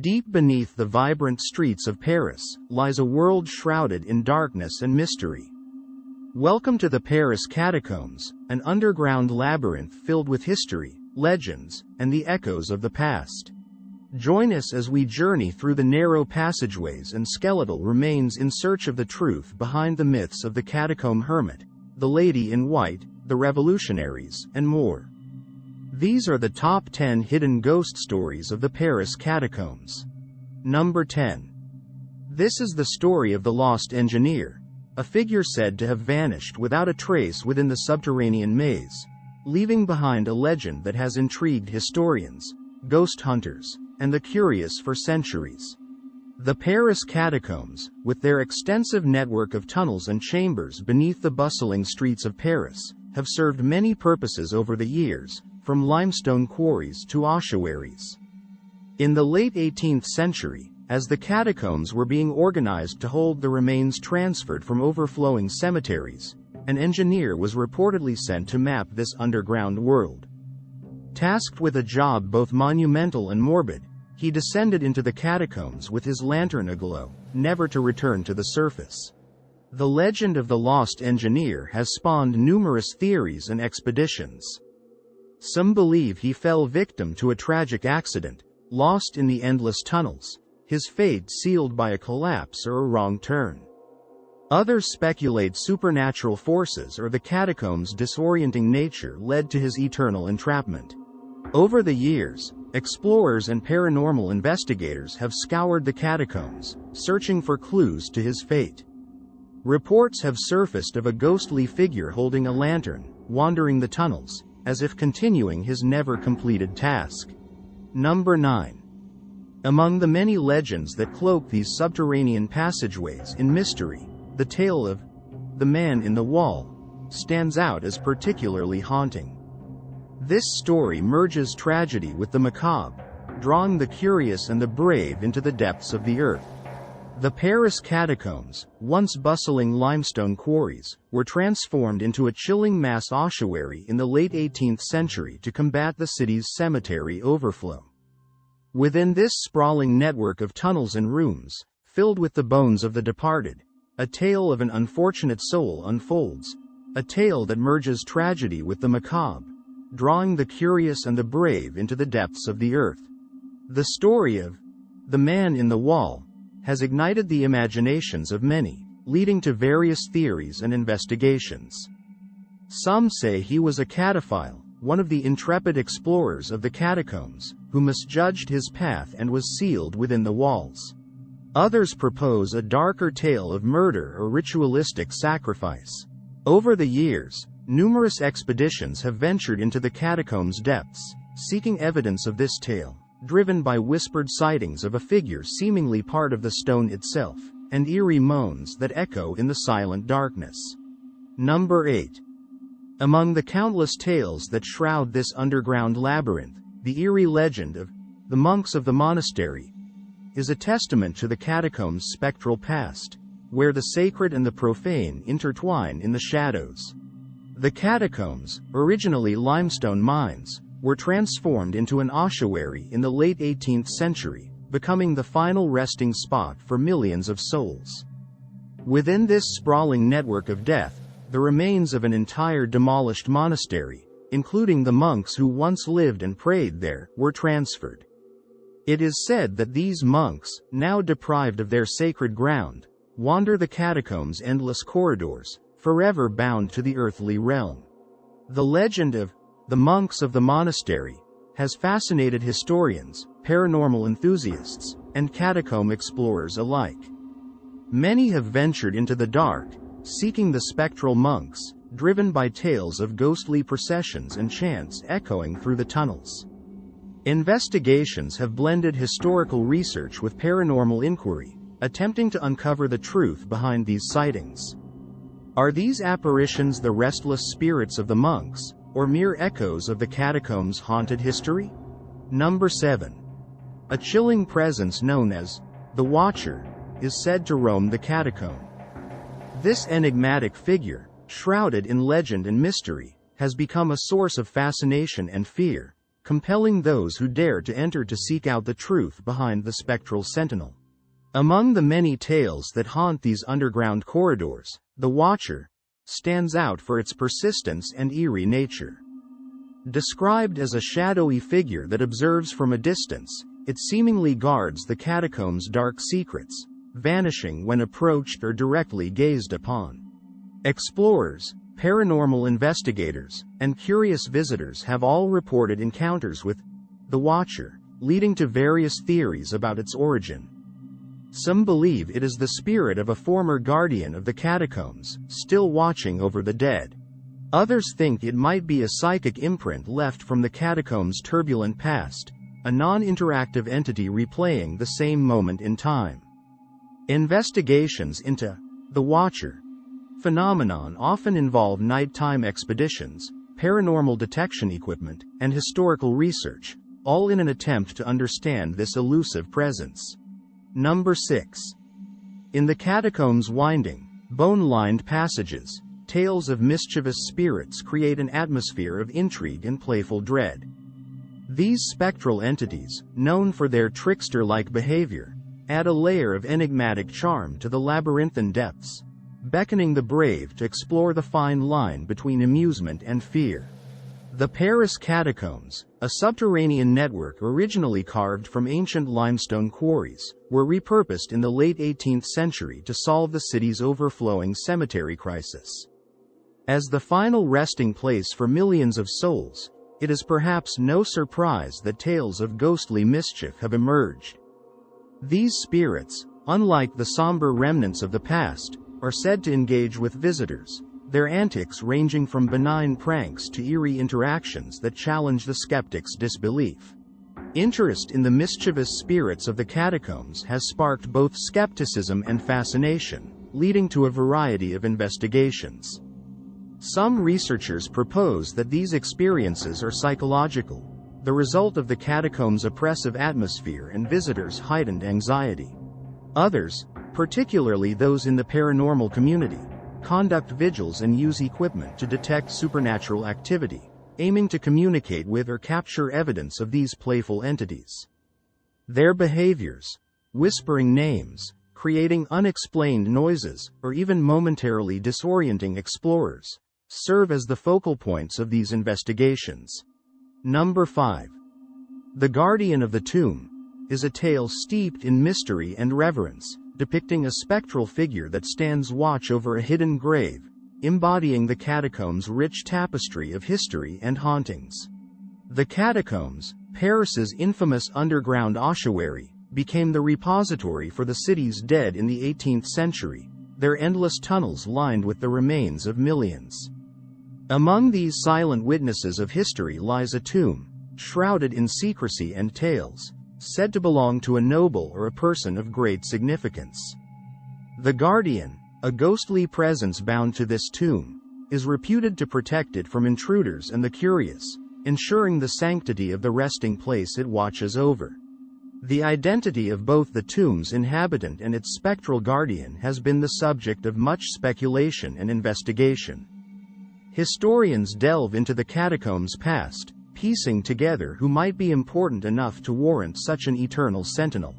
Deep beneath the vibrant streets of Paris lies a world shrouded in darkness and mystery. Welcome to the Paris Catacombs, an underground labyrinth filled with history, legends, and the echoes of the past. Join us as we journey through the narrow passageways and skeletal remains in search of the truth behind the myths of the catacomb hermit, the lady in white, the revolutionaries, and more. These are the top 10 hidden ghost stories of the Paris Catacombs. Number 10. This is the story of the lost engineer, a figure said to have vanished without a trace within the subterranean maze, leaving behind a legend that has intrigued historians, ghost hunters, and the curious for centuries. The Paris Catacombs, with their extensive network of tunnels and chambers beneath the bustling streets of Paris, have served many purposes over the years, from limestone quarries to ossuaries. In the late 18th century, as the catacombs were being organized to hold the remains transferred from overflowing cemeteries, an engineer was reportedly sent to map this underground world. Tasked with a job both monumental and morbid, he descended into the catacombs with his lantern aglow, never to return to the surface. The legend of the lost engineer has spawned numerous theories and expeditions. Some believe he fell victim to a tragic accident, lost in the endless tunnels, his fate sealed by a collapse or a wrong turn. Others speculate supernatural forces or the catacombs' disorienting nature led to his eternal entrapment. Over the years, explorers and paranormal investigators have scoured the catacombs, searching for clues to his fate. Reports have surfaced of a ghostly figure holding a lantern, wandering the tunnels, as if continuing his never-completed task. Number 9. Among the many legends that cloak these subterranean passageways in mystery, the tale of the man in the wall stands out as particularly haunting. This story merges tragedy with the macabre, drawing the curious and the brave into the depths of the earth. The Paris catacombs, once bustling limestone quarries, were transformed into a chilling mass ossuary in the late 18th century to combat the city's cemetery overflow. Within this sprawling network of tunnels and rooms, filled with the bones of the departed, a tale of an unfortunate soul unfolds, a tale that merges tragedy with the macabre, drawing the curious and the brave into the depths of the earth. The story of the man in the wall has ignited the imaginations of many, leading to various theories and investigations. Some say he was a cataphile, one of the intrepid explorers of the catacombs, who misjudged his path and was sealed within the walls. Others propose a darker tale of murder or ritualistic sacrifice. Over the years, numerous expeditions have ventured into the catacombs' depths, seeking evidence of this tale, driven by whispered sightings of a figure seemingly part of the stone itself, and eerie moans that echo in the silent darkness. Number 8. Among the countless tales that shroud this underground labyrinth, the eerie legend of the monks of the monastery is a testament to the catacombs' spectral past, where the sacred and the profane intertwine in the shadows. The catacombs, originally limestone mines, were transformed into an ossuary in the late 18th century, becoming the final resting spot for millions of souls. Within this sprawling network of death, the remains of an entire demolished monastery, including the monks who once lived and prayed there, were transferred. It is said that these monks, now deprived of their sacred ground, wander the catacombs' endless corridors, forever bound to the earthly realm. The legend of the monks of the monastery has fascinated historians, paranormal enthusiasts, and catacomb explorers alike. Many have ventured into the dark, seeking the spectral monks, driven by tales of ghostly processions and chants echoing through the tunnels. Investigations have blended historical research with paranormal inquiry, attempting to uncover the truth behind these sightings. Are these apparitions the restless spirits of the monks, or mere echoes of the catacombs' haunted history? Number 7. A chilling presence known as the Watcher is said to roam the catacomb. This enigmatic figure, shrouded in legend and mystery, has become a source of fascination and fear, compelling those who dare to enter to seek out the truth behind the spectral sentinel. Among the many tales that haunt these underground corridors, the Watcher stands out for its persistence and eerie nature. Described as a shadowy figure that observes from a distance, it seemingly guards the catacombs' dark secrets, vanishing when approached or directly gazed upon. Explorers, paranormal investigators, and curious visitors have all reported encounters with the Watcher, leading to various theories about its origin. Some believe it is the spirit of a former guardian of the catacombs, still watching over the dead. Others think it might be a psychic imprint left from the catacombs' turbulent past, a non-interactive entity replaying the same moment in time. Investigations into the Watcher phenomenon often involve nighttime expeditions, paranormal detection equipment, and historical research, all in an attempt to understand this elusive presence. Number 6. In the catacombs' winding, bone-lined passages, tales of mischievous spirits create an atmosphere of intrigue and playful dread. These spectral entities, known for their trickster-like behavior, add a layer of enigmatic charm to the labyrinthine depths, beckoning the brave to explore the fine line between amusement and fear. The Paris Catacombs, a subterranean network originally carved from ancient limestone quarries, were repurposed in the late 18th century to solve the city's overflowing cemetery crisis. As the final resting place for millions of souls, it is perhaps no surprise that tales of ghostly mischief have emerged. These spirits, unlike the somber remnants of the past, are said to engage with visitors, their antics ranging from benign pranks to eerie interactions that challenge the skeptic's disbelief. Interest in the mischievous spirits of the catacombs has sparked both skepticism and fascination, leading to a variety of investigations. Some researchers propose that these experiences are psychological, the result of the catacombs' oppressive atmosphere and visitors' heightened anxiety. Others, particularly those in the paranormal community, conduct vigils and use equipment to detect supernatural activity, aiming to communicate with or capture evidence of these playful entities. Their behaviors, whispering names, creating unexplained noises, or even momentarily disorienting explorers, serve as the focal points of these investigations. Number 5. The Guardian of the Tomb is a tale steeped in mystery and reverence, depicting a spectral figure that stands watch over a hidden grave, embodying the catacombs' rich tapestry of history and hauntings. The catacombs, Paris's infamous underground ossuary, became the repository for the city's dead in the 18th century, their endless tunnels lined with the remains of millions. Among these silent witnesses of history lies a tomb, shrouded in secrecy and tales, said to belong to a noble or a person of great significance. The Guardian, a ghostly presence bound to this tomb, is reputed to protect it from intruders and the curious, ensuring the sanctity of the resting place it watches over. The identity of both the tomb's inhabitant and its spectral guardian has been the subject of much speculation and investigation. Historians delve into the catacombs' past, piecing together who might be important enough to warrant such an eternal sentinel.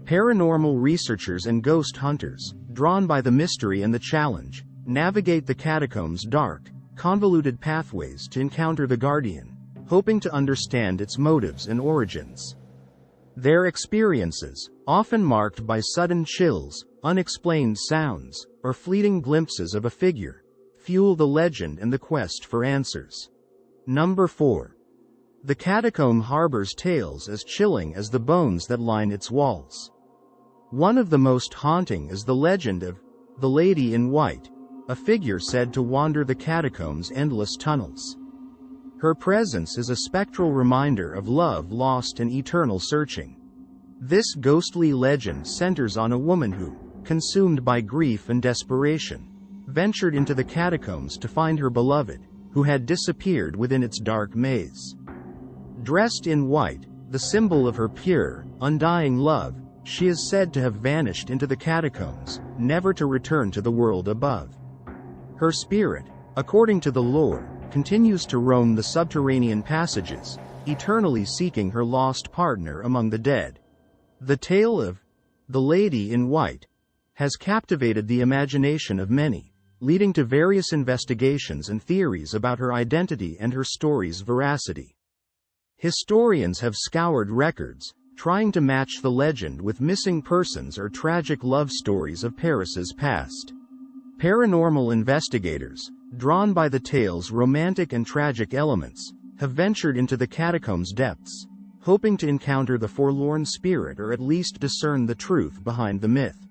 Paranormal researchers and ghost hunters, drawn by the mystery and the challenge, navigate the catacombs' dark, convoluted pathways to encounter the Guardian, hoping to understand its motives and origins. Their experiences, often marked by sudden chills, unexplained sounds, or fleeting glimpses of a figure, fuel the legend and the quest for answers. Number 4. The catacomb harbors tales as chilling as the bones that line its walls. One of the most haunting is the legend of the Lady in White, a figure said to wander the catacombs' endless tunnels. Her presence is a spectral reminder of love lost and eternal searching. This ghostly legend centers on a woman who, consumed by grief and desperation, ventured into the catacombs to find her beloved, who had disappeared within its dark maze. Dressed in white, the symbol of her pure, undying love, she is said to have vanished into the catacombs, never to return to the world above. Her spirit, according to the lore, continues to roam the subterranean passages, eternally seeking her lost partner among the dead. The tale of the Lady in White has captivated the imagination of many, leading to various investigations and theories about her identity and her story's veracity. Historians have scoured records, trying to match the legend with missing persons or tragic love stories of Paris's past. Paranormal investigators, drawn by the tale's romantic and tragic elements, have ventured into the catacombs' depths, hoping to encounter the forlorn spirit or at least discern the truth behind the myth.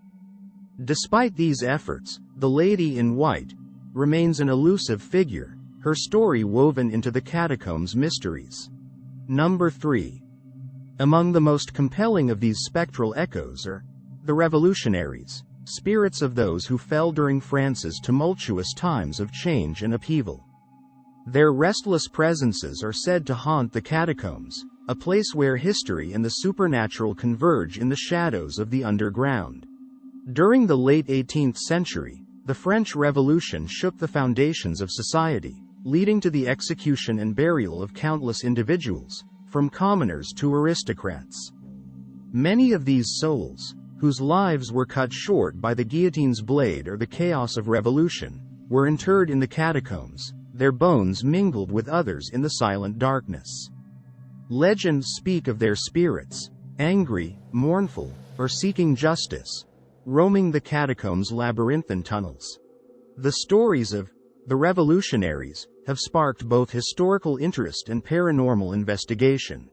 Despite these efforts, the Lady in White remains an elusive figure, her story woven into the catacombs' mysteries. Number 3. Among the most compelling of these spectral echoes are the revolutionaries, spirits of those who fell during France's tumultuous times of change and upheaval. Their restless presences are said to haunt the catacombs, a place where history and the supernatural converge in the shadows of the underground. During the late 18th century, the French Revolution shook the foundations of society, leading to the execution and burial of countless individuals, from commoners to aristocrats. Many of these souls, whose lives were cut short by the guillotine's blade or the chaos of revolution, were interred in the catacombs, their bones mingled with others in the silent darkness. Legends speak of their spirits, angry, mournful, or seeking justice, roaming the catacombs' labyrinthine tunnels. The stories of the revolutionaries have sparked both historical interest and paranormal investigation.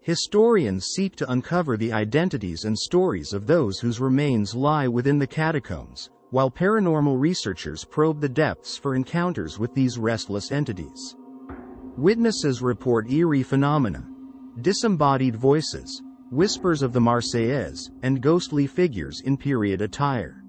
Historians seek to uncover the identities and stories of those whose remains lie within the catacombs, while paranormal researchers probe the depths for encounters with these restless entities. Witnesses report eerie phenomena, disembodied voices, whispers of the Marseillaise, and ghostly figures in period attire.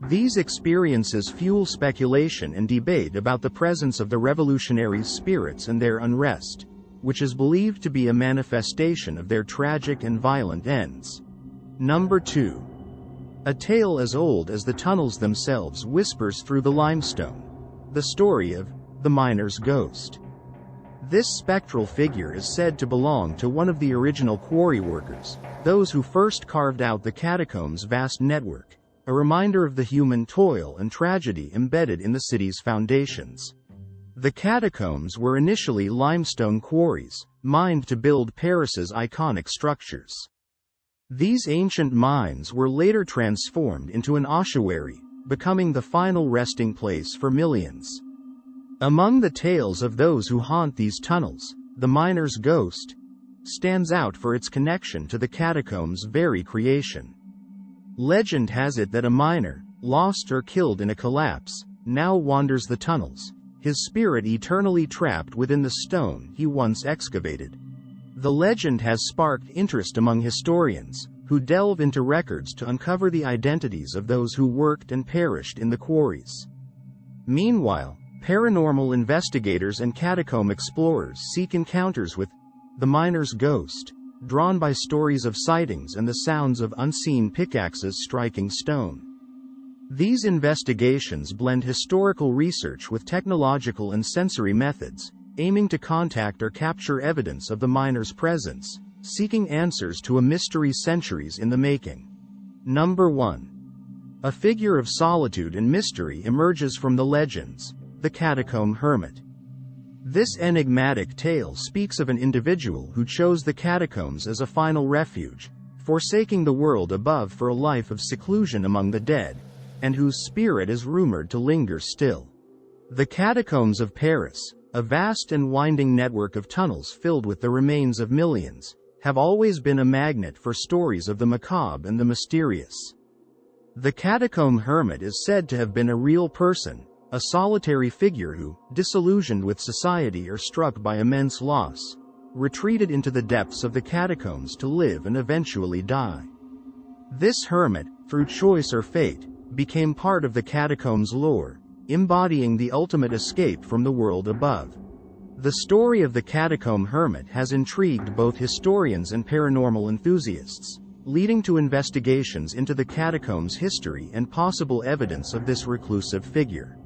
These experiences fuel speculation and debate about the presence of the revolutionaries' spirits and their unrest, which is believed to be a manifestation of their tragic and violent ends. Number 2. A tale as old as the tunnels themselves whispers through the limestone. The story of the miner's ghost. This spectral figure is said to belong to one of the original quarry workers, those who first carved out the catacombs' vast network, a reminder of the human toil and tragedy embedded in the city's foundations. The catacombs were initially limestone quarries, mined to build Paris's iconic structures. These ancient mines were later transformed into an ossuary, becoming the final resting place for millions. Among the tales of those who haunt these tunnels, the miner's ghost stands out for its connection to the catacombs' very creation. Legend has it that a miner, lost or killed in a collapse, now wanders the tunnels, his spirit eternally trapped within the stone he once excavated. The legend has sparked interest among historians, who delve into records to uncover the identities of those who worked and perished in the quarries. Meanwhile, paranormal investigators and catacomb explorers seek encounters with the miner's ghost, drawn by stories of sightings and the sounds of unseen pickaxes striking stone. These investigations blend historical research with technological and sensory methods, aiming to contact or capture evidence of the miner's presence, seeking answers to a mystery centuries in the making. Number 1. A figure of solitude and mystery emerges from the legends, the catacomb hermit. This enigmatic tale speaks of an individual who chose the catacombs as a final refuge, forsaking the world above for a life of seclusion among the dead, and whose spirit is rumored to linger still. The catacombs of Paris, a vast and winding network of tunnels filled with the remains of millions, have always been a magnet for stories of the macabre and the mysterious. The catacomb hermit is said to have been a real person, a solitary figure who, disillusioned with society or struck by immense loss, retreated into the depths of the catacombs to live and eventually die. This hermit, through choice or fate, became part of the catacombs' lore, embodying the ultimate escape from the world above. The story of the catacomb hermit has intrigued both historians and paranormal enthusiasts, leading to investigations into the catacombs' history and possible evidence of this reclusive figure.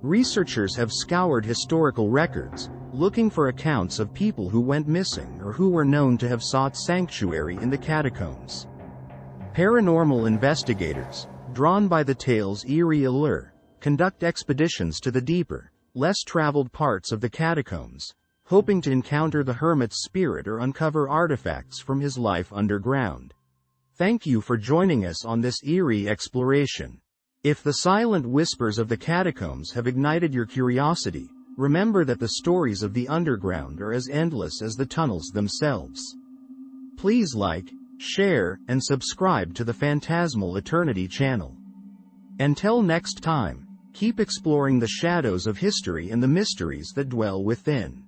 Researchers have scoured historical records, looking for accounts of people who went missing or who were known to have sought sanctuary in the catacombs. Paranormal investigators, drawn by the tale's eerie allure, conduct expeditions to the deeper, less traveled parts of the catacombs, hoping to encounter the hermit's spirit or uncover artifacts from his life underground. Thank you for joining us on this eerie exploration. If the silent whispers of the catacombs have ignited your curiosity, remember that the stories of the underground are as endless as the tunnels themselves. Please like, share, and subscribe to the Phantasmal Eternity channel. Until next time, keep exploring the shadows of history and the mysteries that dwell within.